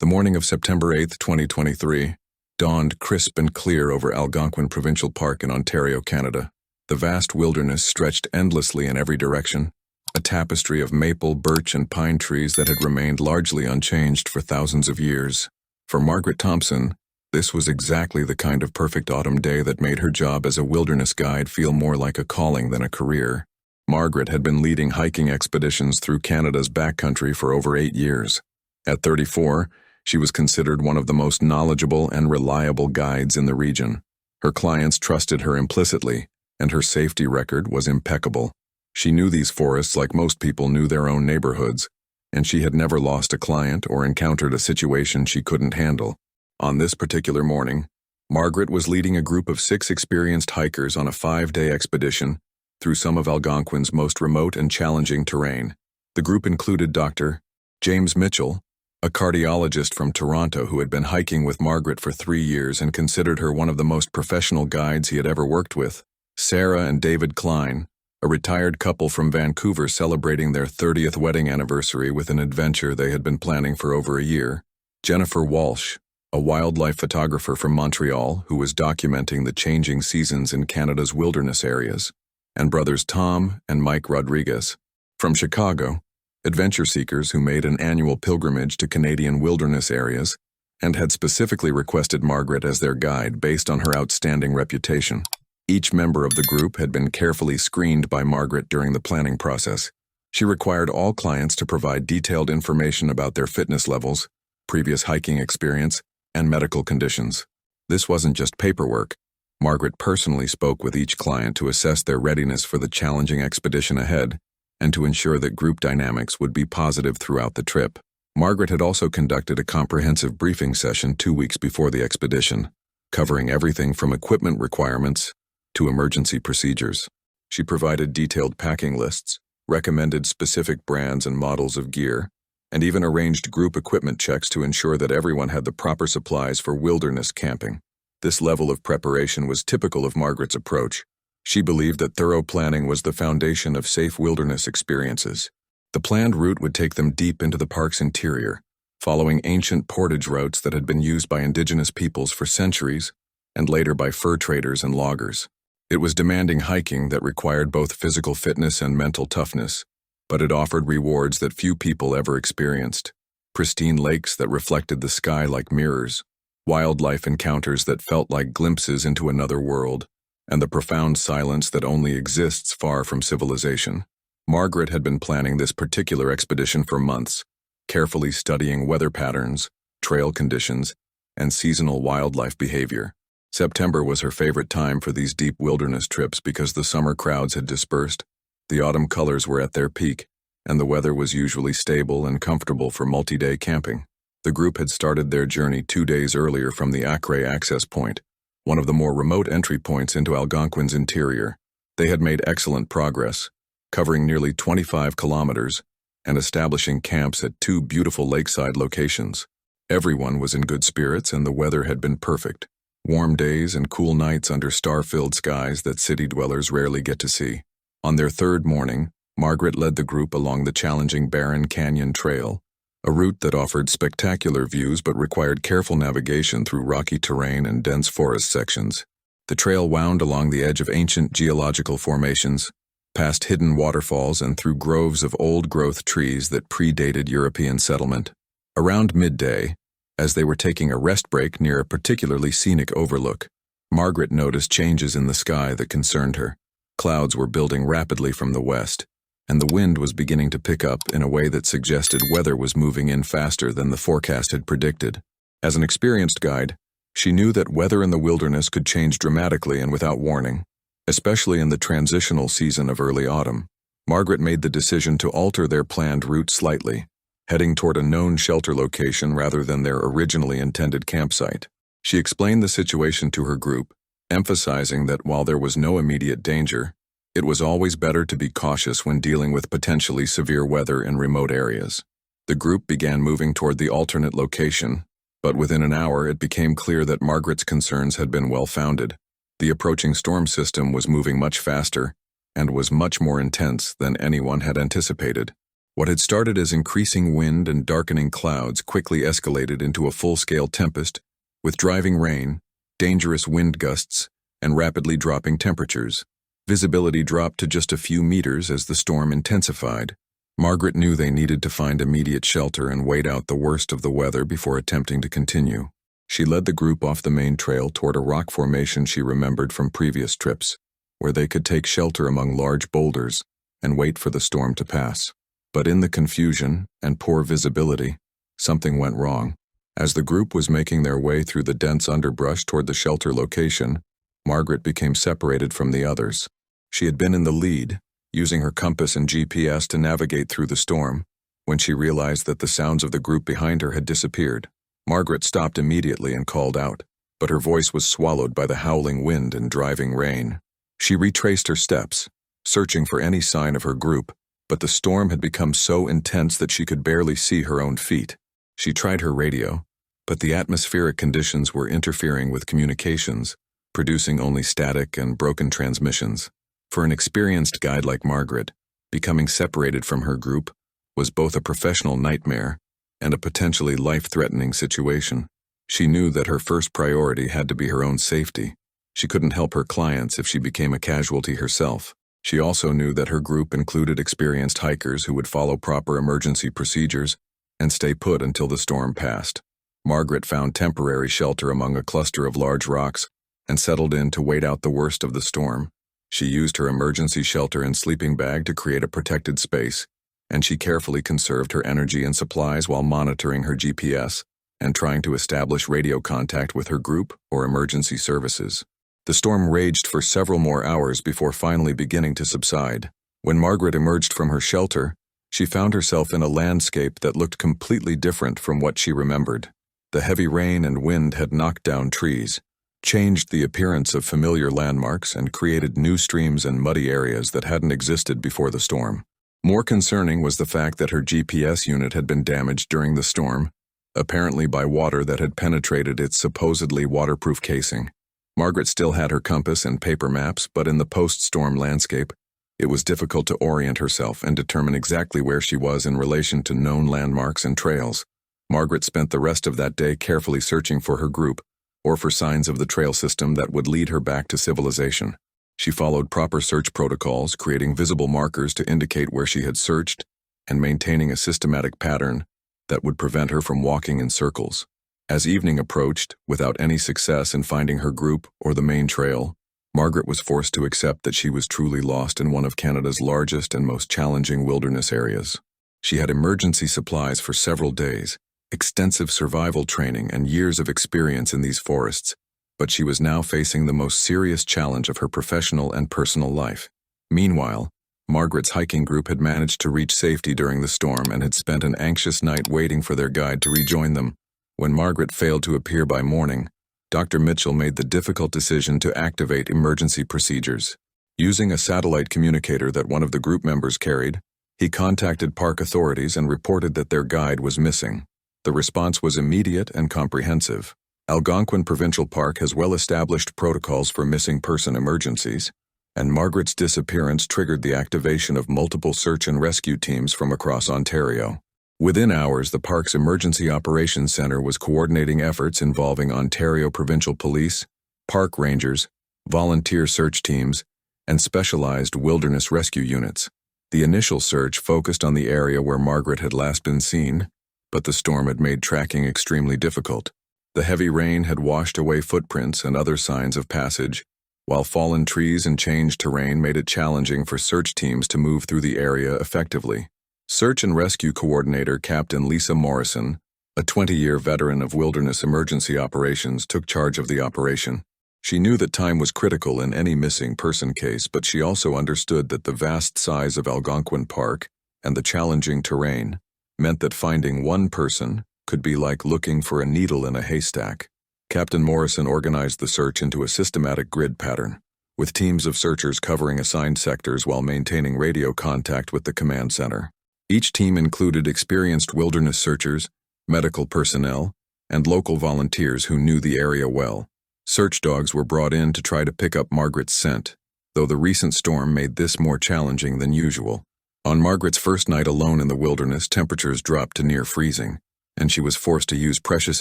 The morning of September 8, 2023, dawned crisp and clear over Algonquin Provincial Park in Ontario, Canada. The vast wilderness stretched endlessly in every direction, a tapestry of maple, birch, and pine trees that had remained largely unchanged for thousands of years. For Margaret Thompson, this was exactly the kind of perfect autumn day that made her job as a wilderness guide feel more like a calling than a career. Margaret had been leading hiking expeditions through Canada's backcountry for over 8 years. At 34, she was considered one of the most knowledgeable and reliable guides in the region. Her clients trusted her implicitly, and her safety record was impeccable. She knew these forests like most people knew their own neighborhoods, and she had never lost a client or encountered a situation she couldn't handle. On this particular morning, Margaret was leading a group of 6 experienced hikers on a 5-day expedition through some of Algonquin's most remote and challenging terrain. The group included Dr. James Mitchell, a cardiologist from Toronto who had been hiking with Margaret for 3 years and considered her one of the most professional guides he had ever worked with. Sarah and David Klein, a retired couple from Vancouver celebrating their 30th wedding anniversary with an adventure they had been planning for over a year. Jennifer Walsh, a wildlife photographer from Montreal who was documenting the changing seasons in Canada's wilderness areas. And brothers Tom and Mike Rodriguez, from Chicago, adventure seekers who made an annual pilgrimage to Canadian wilderness areas and had specifically requested Margaret as their guide based on her outstanding reputation. Each member of the group had been carefully screened by Margaret during the planning process. She required all clients to provide detailed information about their fitness levels, previous hiking experience, and medical conditions. This wasn't just paperwork. Margaret personally spoke with each client to assess their readiness for the challenging expedition ahead and to ensure that group dynamics would be positive throughout the trip. Margaret had also conducted a comprehensive briefing session 2 weeks before the expedition, covering everything from equipment requirements to emergency procedures. She provided detailed packing lists, recommended specific brands and models of gear, and even arranged group equipment checks to ensure that everyone had the proper supplies for wilderness camping. This level of preparation was typical of Margaret's approach. She believed that thorough planning was the foundation of safe wilderness experiences. The planned route would take them deep into the park's interior, following ancient portage routes that had been used by indigenous peoples for centuries, and later by fur traders and loggers. It was demanding hiking that required both physical fitness and mental toughness, but it offered rewards that few people ever experienced. Pristine lakes that reflected the sky like mirrors, wildlife encounters that felt like glimpses into another world, and the profound silence that only exists far from civilization. Margaret had been planning this particular expedition for months, carefully studying weather patterns, trail conditions, and seasonal wildlife behavior. September was her favorite time for these deep wilderness trips because the summer crowds had dispersed, the autumn colors were at their peak, and the weather was usually stable and comfortable for multi-day camping. The group had started their journey 2 days earlier from the Acre Access Point, one of the more remote entry points into Algonquin's interior. They had made excellent progress, covering nearly 25 kilometers and establishing camps at 2 beautiful lakeside locations. Everyone was in good spirits and the weather had been perfect. Warm days and cool nights under star-filled skies that city dwellers rarely get to see. On their 3rd morning, Margaret led the group along the challenging Barron Canyon Trail, a route that offered spectacular views but required careful navigation through rocky terrain and dense forest sections. The trail wound along the edge of ancient geological formations, past hidden waterfalls and through groves of old-growth trees that predated European settlement. Around midday, as they were taking a rest break near a particularly scenic overlook, Margaret noticed changes in the sky that concerned her. Clouds were building rapidly from the west, and the wind was beginning to pick up in a way that suggested weather was moving in faster than the forecast had predicted. As an experienced guide, she knew that weather in the wilderness could change dramatically and without warning, especially in the transitional season of early autumn. Margaret made the decision to alter their planned route slightly, heading toward a known shelter location rather than their originally intended campsite. She explained the situation to her group, emphasizing that while there was no immediate danger, it was always better to be cautious when dealing with potentially severe weather in remote areas. The group began moving toward the alternate location, but within an hour it became clear that Margaret's concerns had been well-founded. The approaching storm system was moving much faster and was much more intense than anyone had anticipated. What had started as increasing wind and darkening clouds quickly escalated into a full-scale tempest, with driving rain, dangerous wind gusts, and rapidly dropping temperatures. Visibility dropped to just a few meters as the storm intensified. Margaret knew they needed to find immediate shelter and wait out the worst of the weather before attempting to continue. She led the group off the main trail toward a rock formation she remembered from previous trips, where they could take shelter among large boulders and wait for the storm to pass. But in the confusion and poor visibility, something went wrong. As the group was making their way through the dense underbrush toward the shelter location, Margaret became separated from the others. She had been in the lead, using her compass and GPS to navigate through the storm, when she realized that the sounds of the group behind her had disappeared. Margaret stopped immediately and called out, but her voice was swallowed by the howling wind and driving rain. She retraced her steps, searching for any sign of her group, but the storm had become so intense that she could barely see her own feet. She tried her radio, but the atmospheric conditions were interfering with communications, producing only static and broken transmissions. For an experienced guide like Margaret, becoming separated from her group was both a professional nightmare and a potentially life-threatening situation. She knew that her first priority had to be her own safety. She couldn't help her clients if she became a casualty herself. She also knew that her group included experienced hikers who would follow proper emergency procedures and stay put until the storm passed. Margaret found temporary shelter among a cluster of large rocks and settled in to wait out the worst of the storm. She used her emergency shelter and sleeping bag to create a protected space, and she carefully conserved her energy and supplies while monitoring her GPS and trying to establish radio contact with her group or emergency services. The storm raged for several more hours before finally beginning to subside. When Margaret emerged from her shelter, she found herself in a landscape that looked completely different from what she remembered. The heavy rain and wind had knocked down trees, changed the appearance of familiar landmarks, and created new streams and muddy areas that hadn't existed before the storm. More concerning was the fact that her GPS unit had been damaged during the storm, apparently by water that had penetrated its supposedly waterproof casing. Margaret still had her compass and paper maps, but in the post-storm landscape, it was difficult to orient herself and determine exactly where she was in relation to known landmarks and trails. Margaret spent the rest of that day carefully searching for her group, or for signs of the trail system that would lead her back to civilization. She followed proper search protocols, creating visible markers to indicate where she had searched, and maintaining a systematic pattern that would prevent her from walking in circles. As evening approached, without any success in finding her group or the main trail, Margaret was forced to accept that she was truly lost in one of Canada's largest and most challenging wilderness areas. She had emergency supplies for several days, extensive survival training, and years of experience in these forests, but she was now facing the most serious challenge of her professional and personal life. Meanwhile, Margaret's hiking group had managed to reach safety during the storm and had spent an anxious night waiting for their guide to rejoin them. When Margaret failed to appear by morning, Dr. Mitchell made the difficult decision to activate emergency procedures. Using a satellite communicator that one of the group members carried, he contacted park authorities and reported that their guide was missing. The response was immediate and comprehensive. Algonquin Provincial Park has well-established protocols for missing person emergencies, and Margaret's disappearance triggered the activation of multiple search and rescue teams from across Ontario. Within hours, the park's Emergency Operations Centre was coordinating efforts involving Ontario Provincial Police, park rangers, volunteer search teams, and specialized wilderness rescue units. The initial search focused on the area where Margaret had last been seen, but the storm had made tracking extremely difficult. The heavy rain had washed away footprints and other signs of passage, while fallen trees and changed terrain made it challenging for search teams to move through the area effectively. Search and Rescue Coordinator Captain Lisa Morrison, a 20-year veteran of wilderness emergency operations, took charge of the operation. She knew that time was critical in any missing person case, but she also understood that the vast size of Algonquin Park and the challenging terrain meant that finding one person could be like looking for a needle in a haystack. Captain Morrison organized the search into a systematic grid pattern, with teams of searchers covering assigned sectors while maintaining radio contact with the command center. Each team included experienced wilderness searchers, medical personnel, and local volunteers who knew the area well. Search dogs were brought in to try to pick up Margaret's scent, though the recent storm made this more challenging than usual. On Margaret's first night alone in the wilderness, temperatures dropped to near freezing, and she was forced to use precious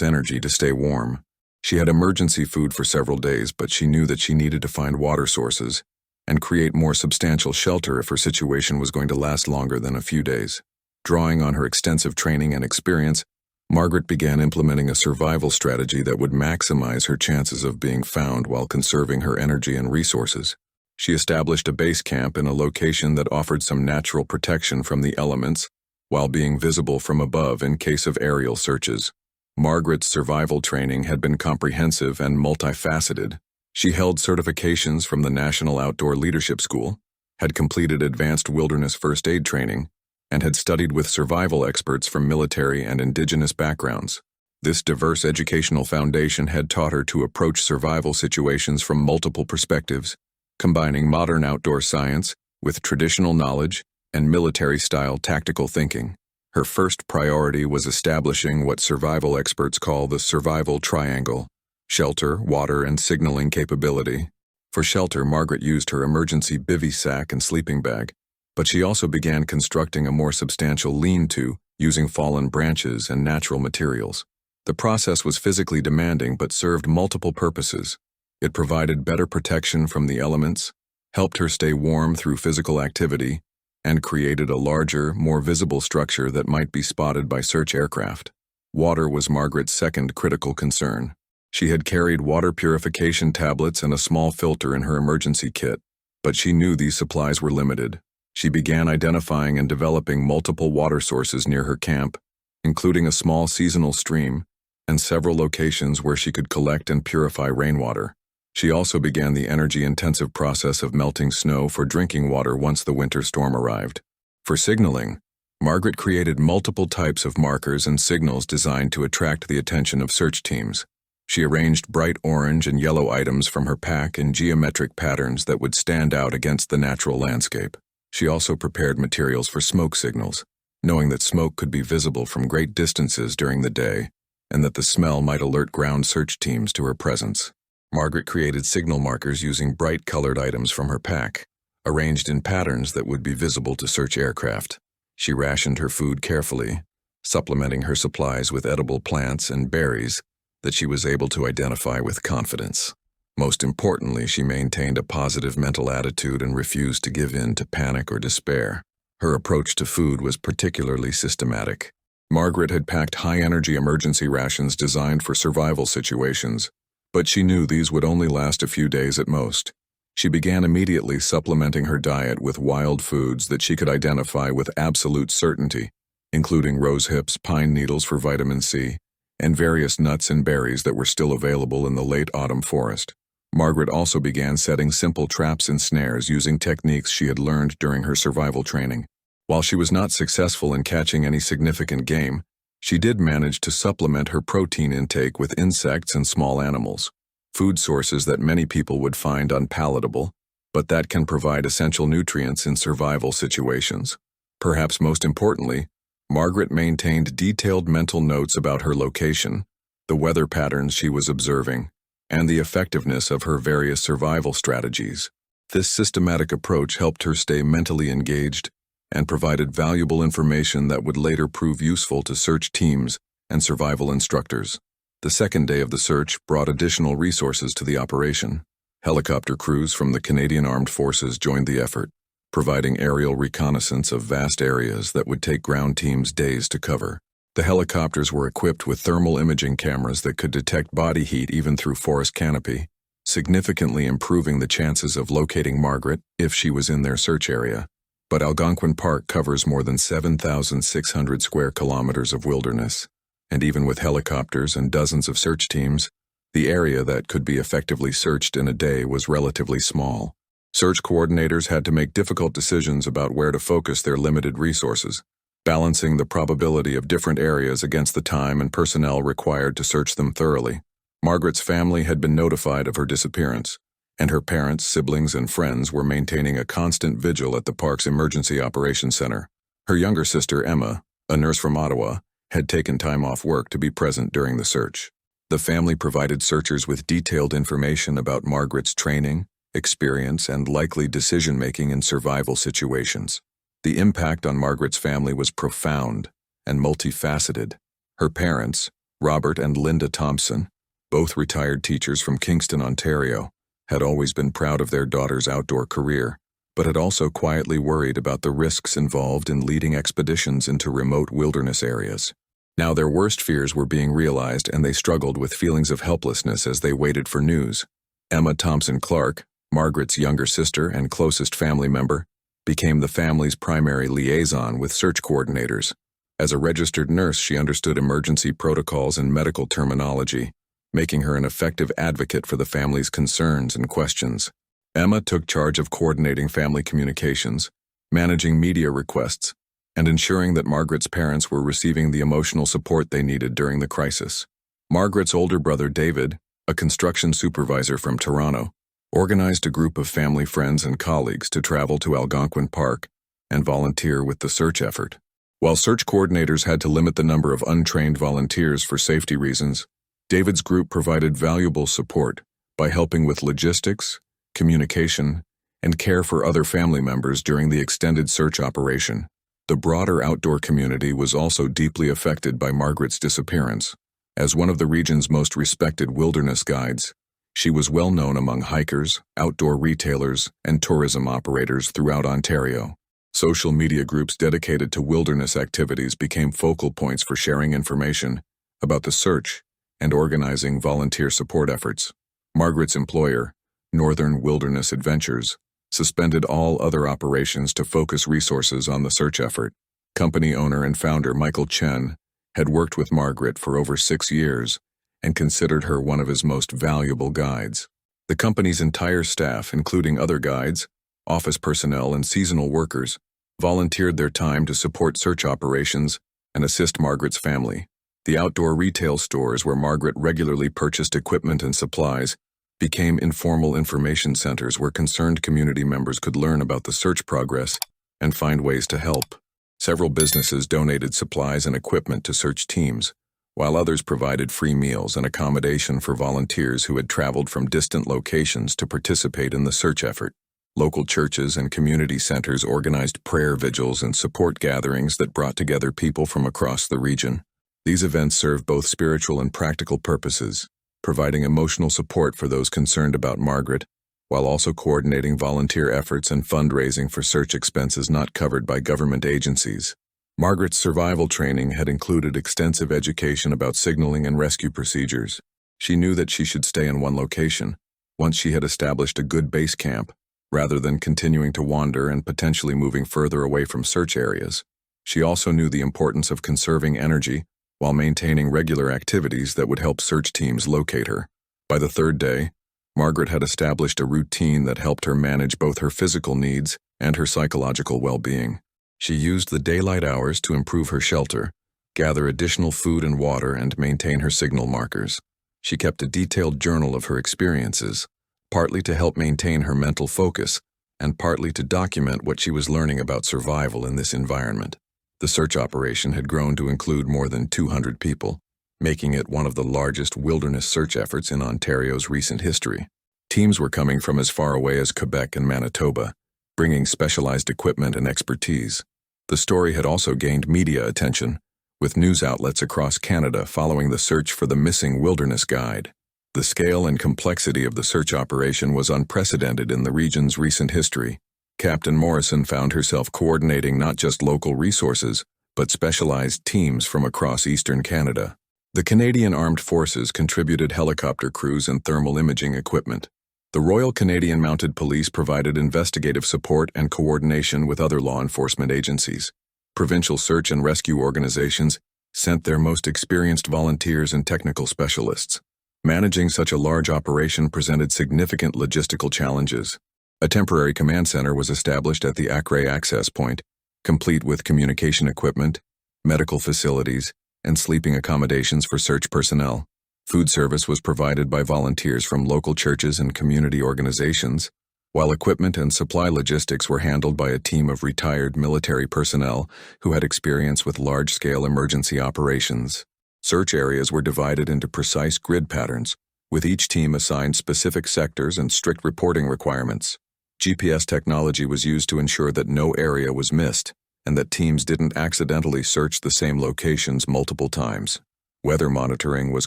energy to stay warm. She had emergency food for several days, but she knew that she needed to find water sources and create more substantial shelter if her situation was going to last longer than a few days. Drawing on her extensive training and experience, Margaret began implementing a survival strategy that would maximize her chances of being found while conserving her energy and resources. She established a base camp in a location that offered some natural protection from the elements, while being visible from above in case of aerial searches. Margaret's survival training had been comprehensive and multifaceted. She held certifications from the National Outdoor Leadership School, had completed advanced wilderness first aid training, and had studied with survival experts from military and indigenous backgrounds. This diverse educational foundation had taught her to approach survival situations from multiple perspectives, combining modern outdoor science with traditional knowledge and military-style tactical thinking. Her first priority was establishing what survival experts call the survival triangle: shelter, water, and signaling capability. For shelter, Margaret used her emergency bivy sack and sleeping bag, but she also began constructing a more substantial lean-to using fallen branches and natural materials. The process was physically demanding but served multiple purposes. It provided better protection from the elements, helped her stay warm through physical activity, and created a larger, more visible structure that might be spotted by search aircraft. Water was Margaret's second critical concern. She had carried water purification tablets and a small filter in her emergency kit, but she knew these supplies were limited. She began identifying and developing multiple water sources near her camp, including a small seasonal stream and several locations where she could collect and purify rainwater. She also began the energy-intensive process of melting snow for drinking water once the winter storm arrived. For signaling, Margaret created multiple types of markers and signals designed to attract the attention of search teams. She arranged bright orange and yellow items from her pack in geometric patterns that would stand out against the natural landscape. She also prepared materials for smoke signals, knowing that smoke could be visible from great distances during the day and that the smell might alert ground search teams to her presence. Margaret created signal markers using bright-colored items from her pack, arranged in patterns that would be visible to search aircraft. She rationed her food carefully, supplementing her supplies with edible plants and berries that she was able to identify with confidence. Most importantly, she maintained a positive mental attitude and refused to give in to panic or despair. Her approach to food was particularly systematic. Margaret had packed high-energy emergency rations designed for survival situations, but she knew these would only last a few days at most. She began immediately supplementing her diet with wild foods that she could identify with absolute certainty, including rose hips, pine needles for vitamin C, and various nuts and berries that were still available in the late autumn forest. Margaret also began setting simple traps and snares using techniques she had learned during her survival training. While she was not successful in catching any significant game, she did manage to supplement her protein intake with insects and small animals, food sources that many people would find unpalatable, but that can provide essential nutrients in survival situations. Perhaps most importantly, Margaret maintained detailed mental notes about her location, the weather patterns she was observing, and the effectiveness of her various survival strategies. This systematic approach helped her stay mentally engaged and provided valuable information that would later prove useful to search teams and survival instructors. The second day of the search brought additional resources to the operation. Helicopter crews from the Canadian Armed Forces joined the effort, providing aerial reconnaissance of vast areas that would take ground teams days to cover. The helicopters were equipped with thermal imaging cameras that could detect body heat even through forest canopy, significantly improving the chances of locating Margaret if she was in their search area. But Algonquin Park covers more than 7,600 square kilometers of wilderness, and even with helicopters and dozens of search teams, the area that could be effectively searched in a day was relatively small. Search coordinators had to make difficult decisions about where to focus their limited resources, balancing the probability of different areas against the time and personnel required to search them thoroughly. Margaret's family had been notified of her disappearance, and her parents, siblings, and friends were maintaining a constant vigil at the park's Emergency Operations Center. Her younger sister, Emma, a nurse from Ottawa, had taken time off work to be present during the search. The family provided searchers with detailed information about Margaret's training, experience, and likely decision-making in survival situations. The impact on Margaret's family was profound and multifaceted. Her parents, Robert and Linda Thompson, both retired teachers from Kingston, Ontario, had always been proud of their daughter's outdoor career, but had also quietly worried about the risks involved in leading expeditions into remote wilderness areas. Now their worst fears were being realized, and they struggled with feelings of helplessness as they waited for news. Emma Thompson Clark, Margaret's younger sister and closest family member, became the family's primary liaison with search coordinators. As a registered nurse, she understood emergency protocols and medical terminology, making her an effective advocate for the family's concerns and questions. Emma took charge of coordinating family communications, managing media requests, and ensuring that Margaret's parents were receiving the emotional support they needed during the crisis. Margaret's older brother David, a construction supervisor from Toronto, organized a group of family friends and colleagues to travel to Algonquin Park and volunteer with the search effort. While search coordinators had to limit the number of untrained volunteers for safety reasons, David's group provided valuable support by helping with logistics, communication, and care for other family members during the extended search operation. The broader outdoor community was also deeply affected by Margaret's disappearance. As one of the region's most respected wilderness guides, she was well known among hikers, outdoor retailers, and tourism operators throughout Ontario. Social media groups dedicated to wilderness activities became focal points for sharing information about the search and organizing volunteer support efforts. Margaret's employer, Northern Wilderness Adventures, suspended all other operations to focus resources on the search effort. Company owner and founder Michael Chen had worked with Margaret for over 6 years and considered her one of his most valuable guides. The company's entire staff, including other guides, office personnel, and seasonal workers, volunteered their time to support search operations and assist Margaret's family. The outdoor retail stores where Margaret regularly purchased equipment and supplies became informal information centers where concerned community members could learn about the search progress and find ways to help. Several businesses donated supplies and equipment to search teams, while others provided free meals and accommodation for volunteers who had traveled from distant locations to participate in the search effort. Local churches and community centers organized prayer vigils and support gatherings that brought together people from across the region. These events served both spiritual and practical purposes, providing emotional support for those concerned about Margaret, while also coordinating volunteer efforts and fundraising for search expenses not covered by government agencies. Margaret's survival training had included extensive education about signaling and rescue procedures. She knew that she should stay in one location, once she had established a good base camp, rather than continuing to wander and potentially moving further away from search areas. She also knew the importance of conserving energy while maintaining regular activities that would help search teams locate her. By the third day, Margaret had established a routine that helped her manage both her physical needs and her psychological well-being. She used the daylight hours to improve her shelter, gather additional food and water, and maintain her signal markers. She kept a detailed journal of her experiences, partly to help maintain her mental focus, and partly to document what she was learning about survival in this environment. The search operation had grown to include more than 200 people, making it one of the largest wilderness search efforts in Ontario's recent history. Teams were coming from as far away as Quebec and Manitoba, bringing specialized equipment and expertise. The story had also gained media attention, with news outlets across Canada following the search for the missing wilderness guide. The scale and complexity of the search operation was unprecedented in the region's recent history. Captain Morrison found herself coordinating not just local resources, but specialized teams from across eastern Canada. The Canadian Armed Forces contributed helicopter crews and thermal imaging equipment. The Royal Canadian Mounted Police provided investigative support and coordination with other law enforcement agencies. Provincial search and rescue organizations sent their most experienced volunteers and technical specialists. Managing such a large operation presented significant logistical challenges. A temporary command center was established at the Acre access point, complete with communication equipment, medical facilities, and sleeping accommodations for search personnel. Food service was provided by volunteers from local churches and community organizations, while equipment and supply logistics were handled by a team of retired military personnel who had experience with large-scale emergency operations. Search areas were divided into precise grid patterns, with each team assigned specific sectors and strict reporting requirements. GPS technology was used to ensure that no area was missed, and that teams didn't accidentally search the same locations multiple times. Weather monitoring was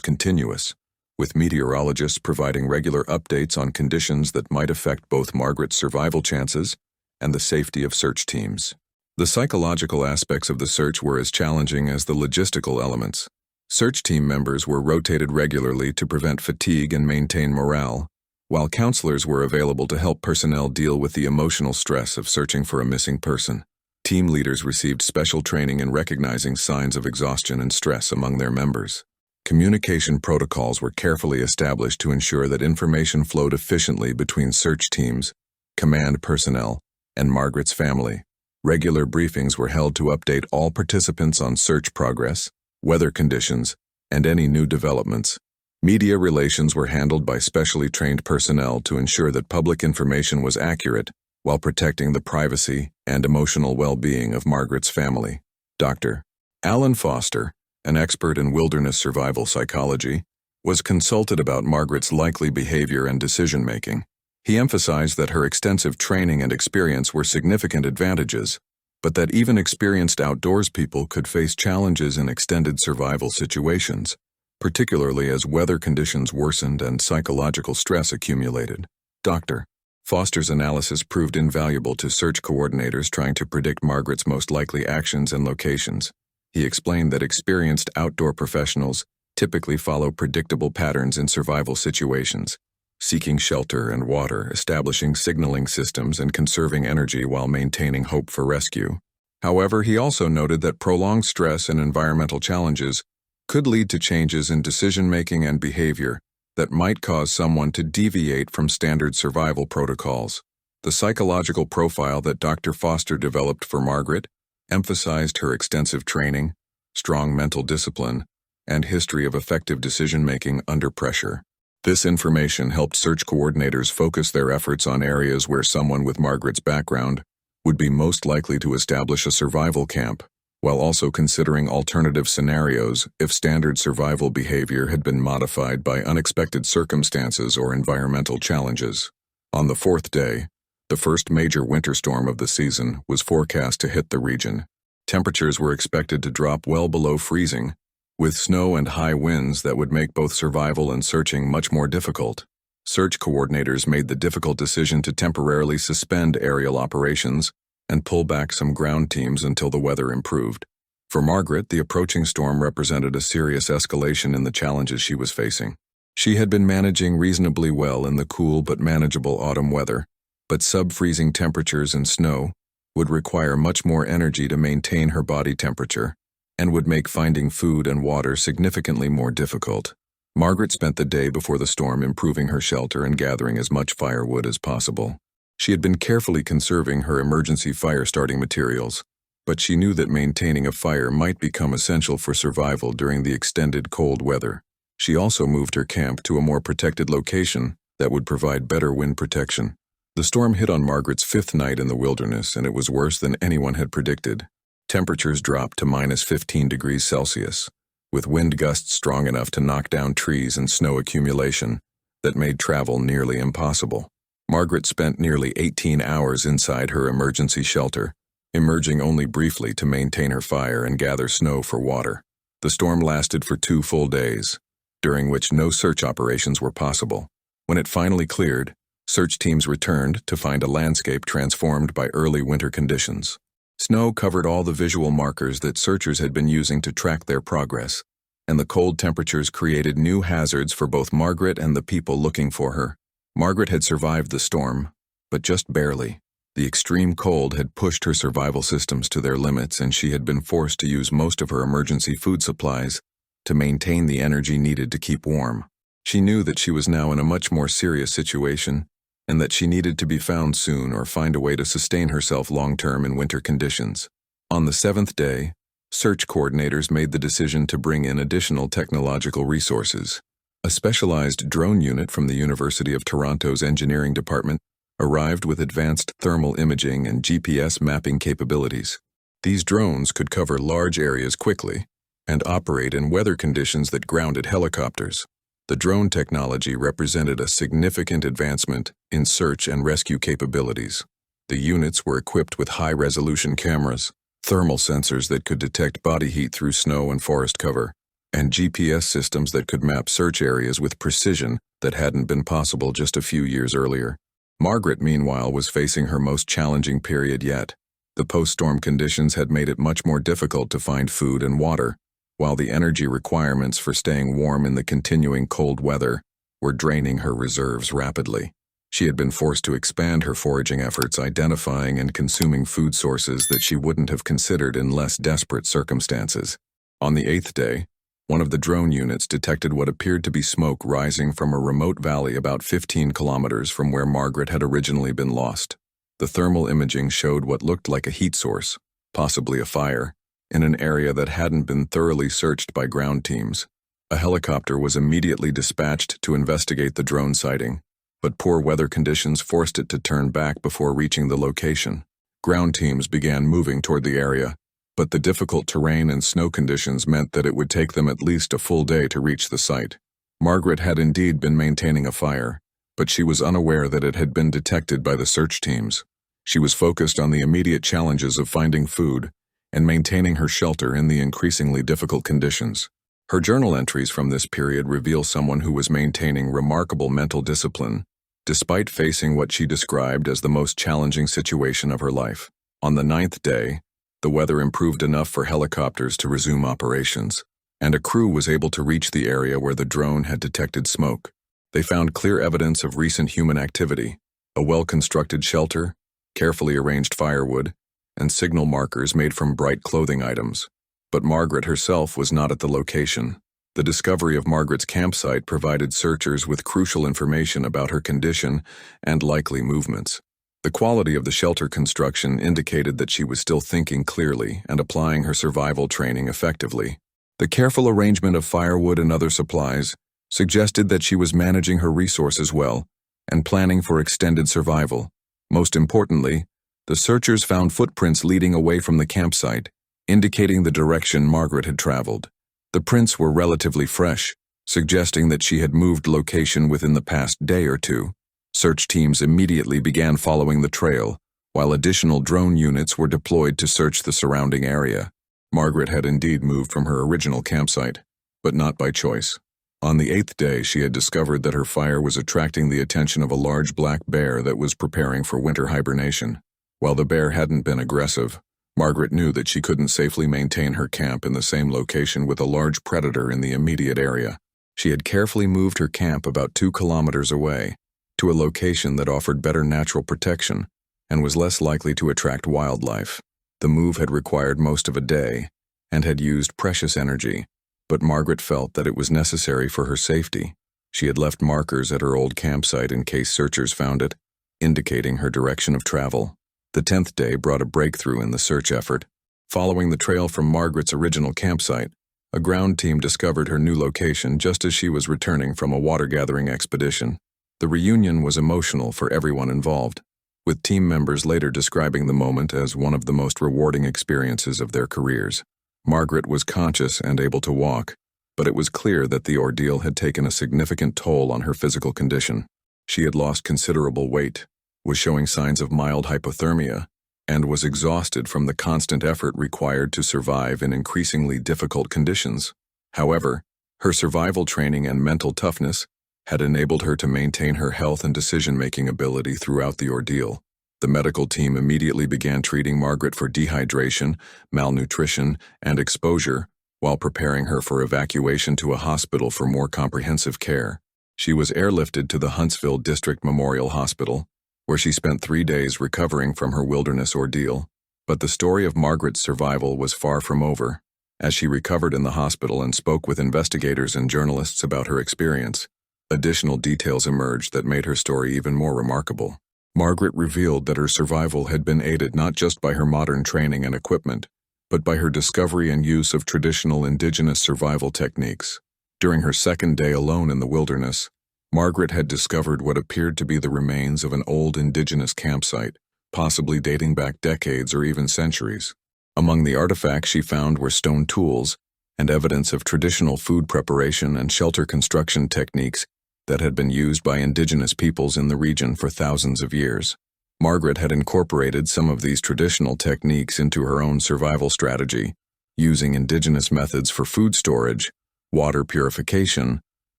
continuous, with meteorologists providing regular updates on conditions that might affect both Margaret's survival chances and the safety of search teams. The psychological aspects of the search were as challenging as the logistical elements. Search team members were rotated regularly to prevent fatigue and maintain morale, while counselors were available to help personnel deal with the emotional stress of searching for a missing person. Team leaders received special training in recognizing signs of exhaustion and stress among their members. Communication protocols were carefully established to ensure that information flowed efficiently between search teams, command personnel, and Margaret's family. Regular briefings were held to update all participants on search progress, weather conditions, and any new developments. Media relations were handled by specially trained personnel to ensure that public information was accurate while protecting the privacy and emotional well-being of Margaret's family. Dr. Alan Foster, an expert in wilderness survival psychology, was consulted about Margaret's likely behavior and decision-making. He emphasized that her extensive training and experience were significant advantages, but that even experienced outdoors people could face challenges in extended survival situations, particularly as weather conditions worsened and psychological stress accumulated. Dr. Foster's analysis proved invaluable to search coordinators trying to predict Margaret's most likely actions and locations. He explained that experienced outdoor professionals typically follow predictable patterns in survival situations, seeking shelter and water, establishing signaling systems, and conserving energy while maintaining hope for rescue. However, he also noted that prolonged stress and environmental challenges could lead to changes in decision-making and behavior that might cause someone to deviate from standard survival protocols. The psychological profile that Dr. Foster developed for Margaret emphasized her extensive training, strong mental discipline, and history of effective decision-making under pressure. This information helped search coordinators focus their efforts on areas where someone with Margaret's background would be most likely to establish a survival camp, while also considering alternative scenarios if standard survival behavior had been modified by unexpected circumstances or environmental challenges. On the fourth day, the first major winter storm of the season was forecast to hit the region. Temperatures were expected to drop well below freezing, with snow and high winds that would make both survival and searching much more difficult. Search coordinators made the difficult decision to temporarily suspend aerial operations and pull back some ground teams until the weather improved. For Margaret, the approaching storm represented a serious escalation in the challenges she was facing. She had been managing reasonably well in the cool but manageable autumn weather, but sub-freezing temperatures and snow would require much more energy to maintain her body temperature and would make finding food and water significantly more difficult. Margaret spent the day before the storm improving her shelter and gathering as much firewood as possible. She had been carefully conserving her emergency fire-starting materials, but she knew that maintaining a fire might become essential for survival during the extended cold weather. She also moved her camp to a more protected location that would provide better wind protection. The storm hit on Margaret's fifth night in the wilderness, and it was worse than anyone had predicted. Temperatures dropped to -15 degrees Celsius, with wind gusts strong enough to knock down trees and snow accumulation that made travel nearly impossible. Margaret spent nearly 18 hours inside her emergency shelter, emerging only briefly to maintain her fire and gather snow for water. The storm lasted for 2 full days, during which no search operations were possible. When it finally cleared, search teams returned to find a landscape transformed by early winter conditions. Snow covered all the visual markers that searchers had been using to track their progress, and the cold temperatures created new hazards for both Margaret and the people looking for her. Margaret had survived the storm, but just barely. The extreme cold had pushed her survival systems to their limits, and she had been forced to use most of her emergency food supplies to maintain the energy needed to keep warm. She knew that she was now in a much more serious situation, and that she needed to be found soon or find a way to sustain herself long-term in winter conditions. On the 7th day, search coordinators made the decision to bring in additional technological resources. A specialized drone unit from the University of Toronto's engineering department arrived with advanced thermal imaging and GPS mapping capabilities. These drones could cover large areas quickly and operate in weather conditions that grounded helicopters. The drone technology represented a significant advancement in search and rescue capabilities. The units were equipped with high-resolution cameras, thermal sensors that could detect body heat through snow and forest cover, and GPS systems that could map search areas with precision that hadn't been possible just a few years earlier. Margaret, meanwhile, was facing her most challenging period yet. The post-storm conditions had made it much more difficult to find food and water, while the energy requirements for staying warm in the continuing cold weather were draining her reserves rapidly. She had been forced to expand her foraging efforts, identifying and consuming food sources that she wouldn't have considered in less desperate circumstances. On the 8th day, one of the drone units detected what appeared to be smoke rising from a remote valley about 15 kilometers from where Margaret had originally been lost. The thermal imaging showed what looked like a heat source, possibly a fire, in an area that hadn't been thoroughly searched by ground teams. A helicopter was immediately dispatched to investigate the drone sighting, but poor weather conditions forced it to turn back before reaching the location. Ground teams began moving toward the area, but the difficult terrain and snow conditions meant that it would take them at least a full day to reach the site. Margaret had indeed been maintaining a fire, but she was unaware that it had been detected by the search teams. She was focused on the immediate challenges of finding food and maintaining her shelter in the increasingly difficult conditions. Her journal entries from this period reveal someone who was maintaining remarkable mental discipline, despite facing what she described as the most challenging situation of her life. On the 9th day, the weather improved enough for helicopters to resume operations, and a crew was able to reach the area where the drone had detected smoke. They found clear evidence of recent human activity: a well-constructed shelter, carefully arranged firewood, and signal markers made from bright clothing items. But Margaret herself was not at the location. The discovery of Margaret's campsite provided searchers with crucial information about her condition and likely movements. The quality of the shelter construction indicated that she was still thinking clearly and applying her survival training effectively. The careful arrangement of firewood and other supplies suggested that she was managing her resources well and planning for extended survival. Most importantly, the searchers found footprints leading away from the campsite, indicating the direction Margaret had traveled. The prints were relatively fresh, suggesting that she had moved location within the past day or two. Search teams immediately began following the trail, while additional drone units were deployed to search the surrounding area. Margaret had indeed moved from her original campsite, but not by choice. On the 8th day, she had discovered that her fire was attracting the attention of a large black bear that was preparing for winter hibernation. While the bear hadn't been aggressive, Margaret knew that she couldn't safely maintain her camp in the same location with a large predator in the immediate area. She had carefully moved her camp about 2 kilometers away, to a location that offered better natural protection and was less likely to attract wildlife. The move had required most of a day and had used precious energy, but Margaret felt that it was necessary for her safety. She had left markers at her old campsite in case searchers found it, indicating her direction of travel. The 10th day brought a breakthrough in the search effort. Following the trail from Margaret's original campsite, a ground team discovered her new location just as she was returning from a water-gathering expedition. The reunion was emotional for everyone involved, with team members later describing the moment as one of the most rewarding experiences of their careers. Margaret was conscious and able to walk, but it was clear that the ordeal had taken a significant toll on her physical condition. She had lost considerable weight, was showing signs of mild hypothermia, and was exhausted from the constant effort required to survive in increasingly difficult conditions. However, her survival training and mental toughness had enabled her to maintain her health and decision-making ability throughout the ordeal. The medical team immediately began treating Margaret for dehydration, malnutrition, and exposure, while preparing her for evacuation to a hospital for more comprehensive care. She was airlifted to the Huntsville District Memorial Hospital, where she spent 3 days recovering from her wilderness ordeal. But the story of Margaret's survival was far from over. As she recovered in the hospital and spoke with investigators and journalists about her experience, additional details emerged that made her story even more remarkable. Margaret revealed that her survival had been aided not just by her modern training and equipment, but by her discovery and use of traditional indigenous survival techniques. During her 2nd day alone in the wilderness, Margaret had discovered what appeared to be the remains of an old indigenous campsite, possibly dating back decades or even centuries. Among the artifacts she found were stone tools, and evidence of traditional food preparation and shelter construction techniques that had been used by indigenous peoples in the region for thousands of years. Margaret had incorporated some of these traditional techniques into her own survival strategy, using indigenous methods for food storage, water purification,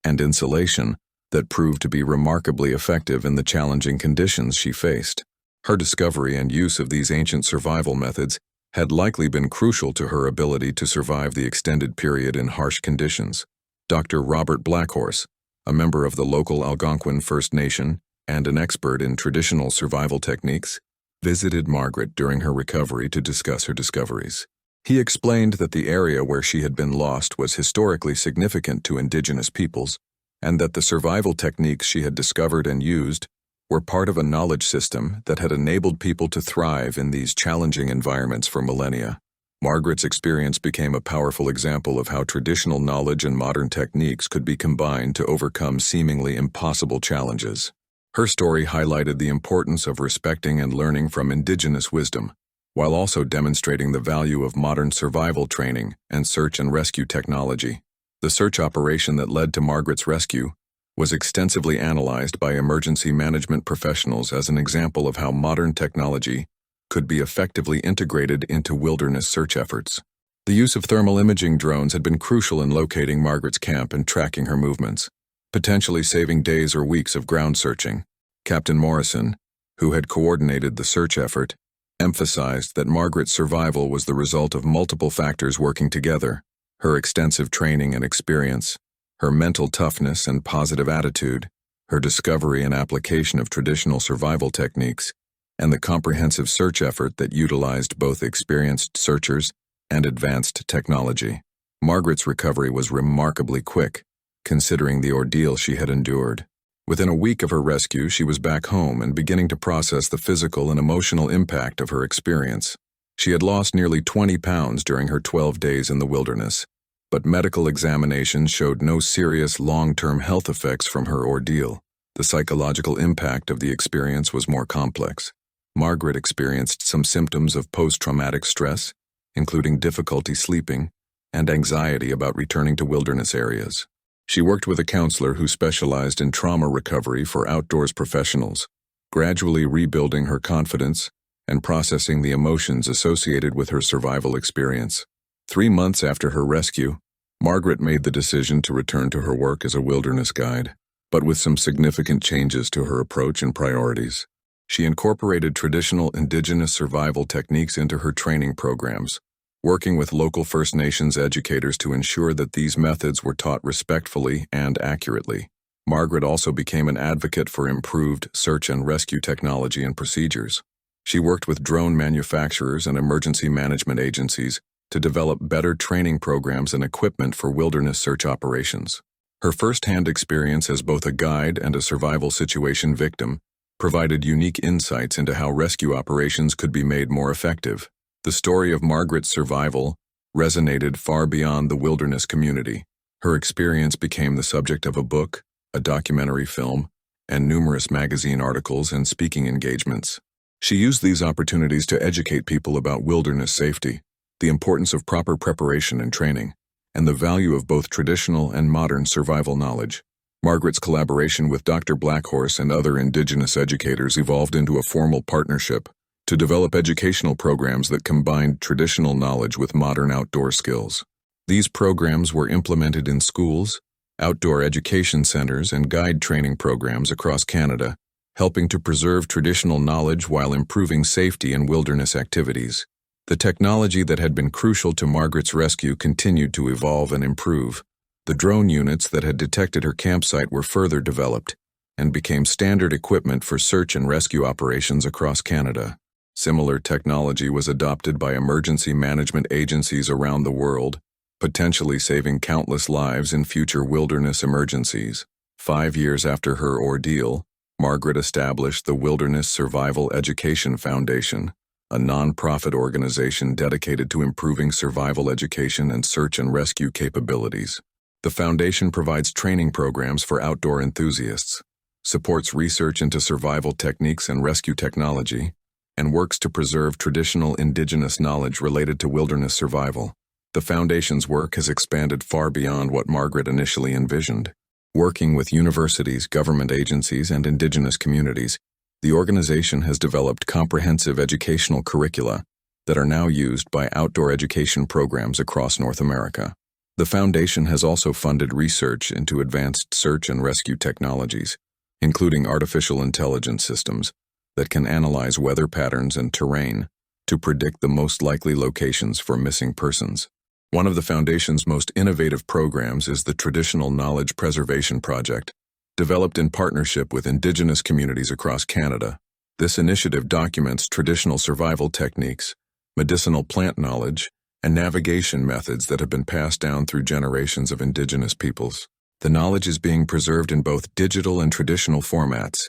and insulation that proved to be remarkably effective in the challenging conditions she faced. Her discovery and use of these ancient survival methods had likely been crucial to her ability to survive the extended period in harsh conditions. Dr. Robert Blackhorse, a member of the local Algonquin First Nation and an expert in traditional survival techniques, visited Margaret during her recovery to discuss her discoveries. He explained that the area where she had been lost was historically significant to indigenous peoples, and that the survival techniques she had discovered and used were part of a knowledge system that had enabled people to thrive in these challenging environments for millennia. Margaret's experience became a powerful example of how traditional knowledge and modern techniques could be combined to overcome seemingly impossible challenges. Her story highlighted the importance of respecting and learning from indigenous wisdom, while also demonstrating the value of modern survival training and search and rescue technology. The search operation that led to Margaret's rescue was extensively analyzed by emergency management professionals as an example of how modern technology could be effectively integrated into wilderness search efforts. The use of thermal imaging drones had been crucial in locating Margaret's camp and tracking her movements, potentially saving days or weeks of ground searching. Captain Morrison, who had coordinated the search effort, emphasized that Margaret's survival was the result of multiple factors working together: her extensive training and experience, her mental toughness and positive attitude, her discovery and application of traditional survival techniques, and the comprehensive search effort that utilized both experienced searchers and advanced technology. Margaret's recovery was remarkably quick, considering the ordeal she had endured. Within a week of her rescue, she was back home and beginning to process the physical and emotional impact of her experience. She had lost nearly 20 pounds during her 12 days in the wilderness, but medical examinations showed no serious long-term health effects from her ordeal. The psychological impact of the experience was more complex. Margaret experienced some symptoms of post-traumatic stress, including difficulty sleeping and anxiety about returning to wilderness areas. She worked with a counselor who specialized in trauma recovery for outdoors professionals, gradually rebuilding her confidence and processing the emotions associated with her survival experience. 3 months after her rescue, Margaret made the decision to return to her work as a wilderness guide, but with some significant changes to her approach and priorities. She incorporated traditional indigenous survival techniques into her training programs, working with local First Nations educators to ensure that these methods were taught respectfully and accurately. Margaret also became an advocate for improved search and rescue technology and procedures. She worked with drone manufacturers and emergency management agencies to develop better training programs and equipment for wilderness search operations. Her first-hand experience as both a guide and a survival situation victim provided unique insights into how rescue operations could be made more effective. The story of Margaret's survival resonated far beyond the wilderness community. Her experience became the subject of a book, a documentary film, and numerous magazine articles and speaking engagements. She used these opportunities to educate people about wilderness safety, the importance of proper preparation and training, and the value of both traditional and modern survival knowledge. Margaret's collaboration with Dr. Blackhorse and other indigenous educators evolved into a formal partnership to develop educational programs that combined traditional knowledge with modern outdoor skills. These programs were implemented in schools, outdoor education centers, and guide training programs across Canada, helping to preserve traditional knowledge while improving safety in wilderness activities. The technology that had been crucial to Margaret's rescue continued to evolve and improve. The drone units that had detected her campsite were further developed and became standard equipment for search and rescue operations across Canada. Similar technology was adopted by emergency management agencies around the world, potentially saving countless lives in future wilderness emergencies. 5 years after her ordeal, Margaret established the Wilderness Survival Education Foundation, a non-profit organization dedicated to improving survival education and search and rescue capabilities. The foundation provides training programs for outdoor enthusiasts, supports research into survival techniques and rescue technology, and works to preserve traditional indigenous knowledge related to wilderness survival. The Foundation's work has expanded far beyond what Margaret initially envisioned. Working with universities, government agencies, and indigenous communities, the organization has developed comprehensive educational curricula that are now used by outdoor education programs across North America. The Foundation has also funded research into advanced search and rescue technologies, including artificial intelligence systems that can analyze weather patterns and terrain to predict the most likely locations for missing persons. One of the Foundation's most innovative programs is the Traditional Knowledge Preservation Project, developed in partnership with Indigenous communities across Canada. This initiative documents traditional survival techniques, medicinal plant knowledge, and navigation methods that have been passed down through generations of Indigenous peoples. The knowledge is being preserved in both digital and traditional formats,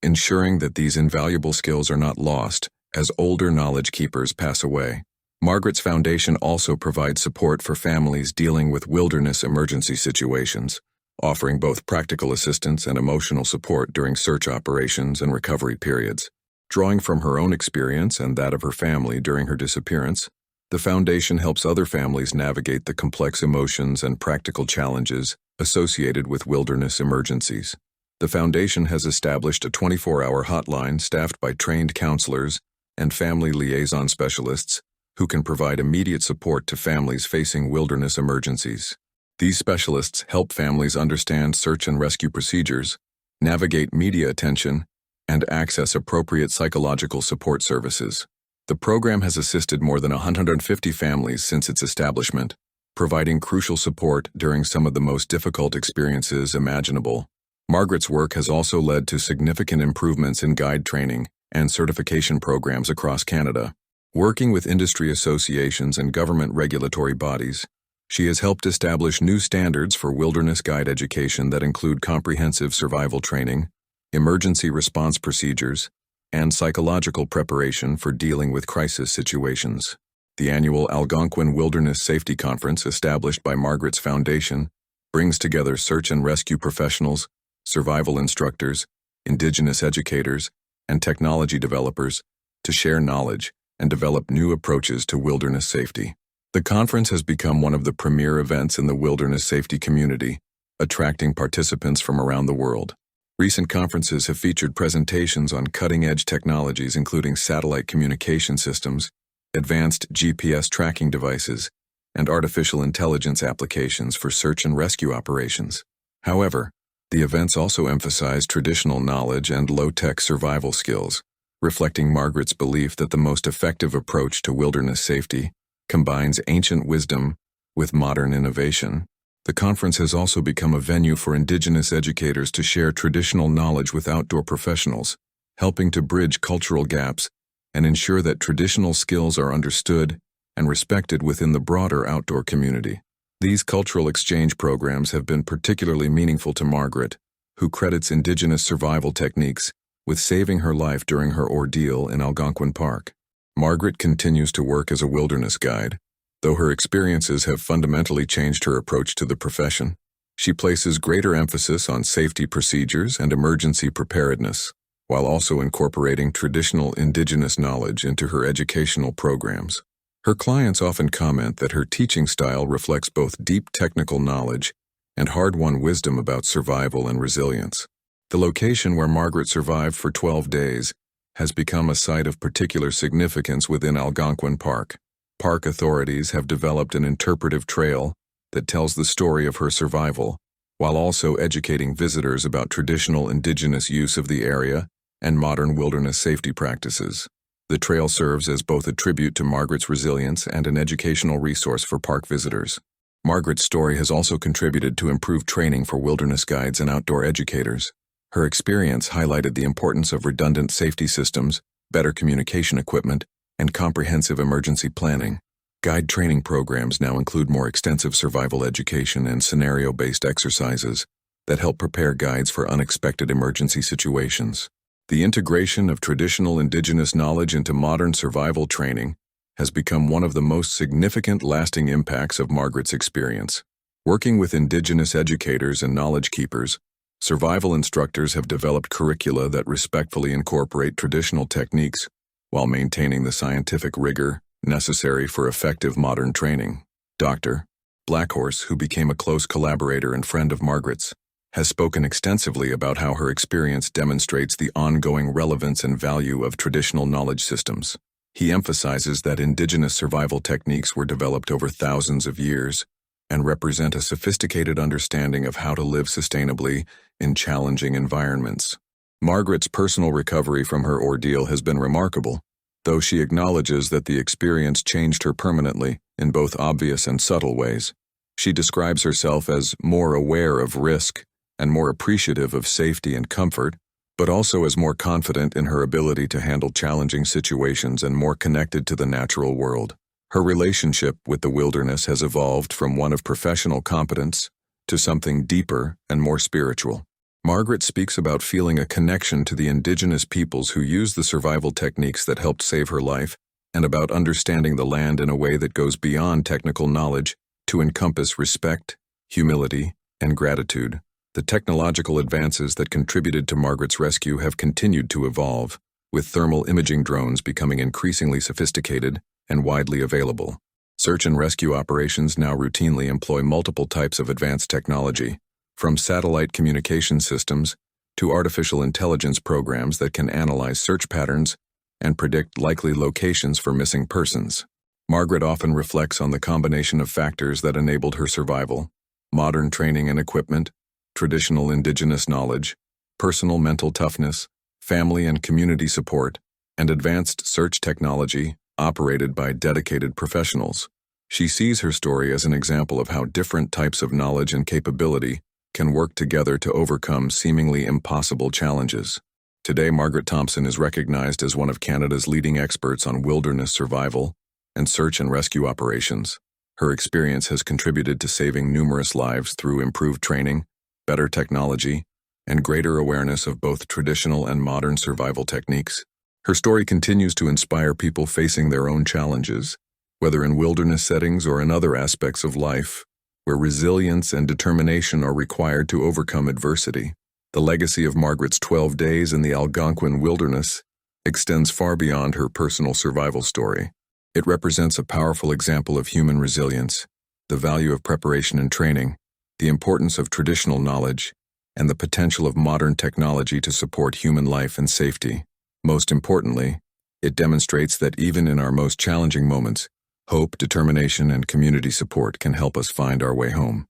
ensuring that these invaluable skills are not lost as older knowledge keepers pass away. Margaret's Foundation also provides support for families dealing with wilderness emergency situations, offering both practical assistance and emotional support during search operations and recovery periods. Drawing from her own experience and that of her family during her disappearance, the Foundation helps other families navigate the complex emotions and practical challenges associated with wilderness emergencies. The Foundation has established a 24-hour hotline staffed by trained counselors and family liaison specialists who can provide immediate support to families facing wilderness emergencies. These specialists help families understand search and rescue procedures, navigate media attention, and access appropriate psychological support services. The program has assisted more than 150 families since its establishment, providing crucial support during some of the most difficult experiences imaginable. Margaret's work has also led to significant improvements in guide training and certification programs across Canada. Working with industry associations and government regulatory bodies, she has helped establish new standards for wilderness guide education that include comprehensive survival training, emergency response procedures, and psychological preparation for dealing with crisis situations. The annual Algonquin Wilderness Safety Conference, established by Margaret's Foundation, brings together search and rescue professionals, survival instructors, Indigenous educators, and technology developers to share knowledge and develop new approaches to wilderness safety. The conference has become one of the premier events in the wilderness safety community, attracting participants from around the world. Recent conferences have featured presentations on cutting-edge technologies including satellite communication systems, advanced GPS tracking devices, and artificial intelligence applications for search and rescue operations. However, the events also emphasize traditional knowledge and low-tech survival skills, reflecting Margaret's belief that the most effective approach to wilderness safety combines ancient wisdom with modern innovation. The conference has also become a venue for Indigenous educators to share traditional knowledge with outdoor professionals, helping to bridge cultural gaps and ensure that traditional skills are understood and respected within the broader outdoor community. These cultural exchange programs have been particularly meaningful to Margaret, who credits Indigenous survival techniques with saving her life during her ordeal in Algonquin Park. Margaret continues to work as a wilderness guide, though her experiences have fundamentally changed her approach to the profession. She places greater emphasis on safety procedures and emergency preparedness, while also incorporating traditional Indigenous knowledge into her educational programs. Her clients often comment that her teaching style reflects both deep technical knowledge and hard-won wisdom about survival and resilience. The location where Margaret survived for 12 days has become a site of particular significance within Algonquin Park. Park authorities have developed an interpretive trail that tells the story of her survival, while also educating visitors about traditional Indigenous use of the area and modern wilderness safety practices. The trail serves as both a tribute to Margaret's resilience and an educational resource for park visitors. Margaret's story has also contributed to improved training for wilderness guides and outdoor educators. Her experience highlighted the importance of redundant safety systems, better communication equipment, and comprehensive emergency planning. Guide training programs now include more extensive survival education and scenario-based exercises that help prepare guides for unexpected emergency situations. The integration of traditional Indigenous knowledge into modern survival training has become one of the most significant lasting impacts of Margaret's experience. Working with Indigenous educators and knowledge keepers, survival instructors have developed curricula that respectfully incorporate traditional techniques while maintaining the scientific rigor necessary for effective modern training. Dr. Blackhorse, who became a close collaborator and friend of Margaret's, has spoken extensively about how her experience demonstrates the ongoing relevance and value of traditional knowledge systems. He emphasizes that indigenous survival techniques were developed over thousands of years and represent a sophisticated understanding of how to live sustainably in challenging environments. Margaret's personal recovery from her ordeal has been remarkable, though she acknowledges that the experience changed her permanently in both obvious and subtle ways. She describes herself as more aware of risk and more appreciative of safety and comfort, but also as more confident in her ability to handle challenging situations and more connected to the natural world. Her relationship with the wilderness has evolved from one of professional competence to something deeper and more spiritual. Margaret speaks about feeling a connection to the indigenous peoples who used the survival techniques that helped save her life, and about understanding the land in a way that goes beyond technical knowledge to encompass respect, humility, and gratitude. The technological advances that contributed to Margaret's rescue have continued to evolve, with thermal imaging drones becoming increasingly sophisticated and widely available. Search and rescue operations now routinely employ multiple types of advanced technology, from satellite communication systems to artificial intelligence programs that can analyze search patterns and predict likely locations for missing persons. Margaret often reflects on the combination of factors that enabled her survival: modern training and equipment, traditional indigenous knowledge, personal mental toughness, family and community support, and advanced search technology operated by dedicated professionals. She sees her story as an example of how different types of knowledge and capability can work together to overcome seemingly impossible challenges. Today, Margaret Thompson is recognized as one of Canada's leading experts on wilderness survival and search and rescue operations. Her experience has contributed to saving numerous lives through improved training, better technology, and greater awareness of both traditional and modern survival techniques. Her story continues to inspire people facing their own challenges, whether in wilderness settings or in other aspects of life, where resilience and determination are required to overcome adversity. The legacy of Margaret's 12 days in the Algonquin wilderness extends far beyond her personal survival story. It represents a powerful example of human resilience, the value of preparation and training, the importance of traditional knowledge, and the potential of modern technology to support human life and safety. Most importantly, it demonstrates that even in our most challenging moments, hope, determination, and community support can help us find our way home.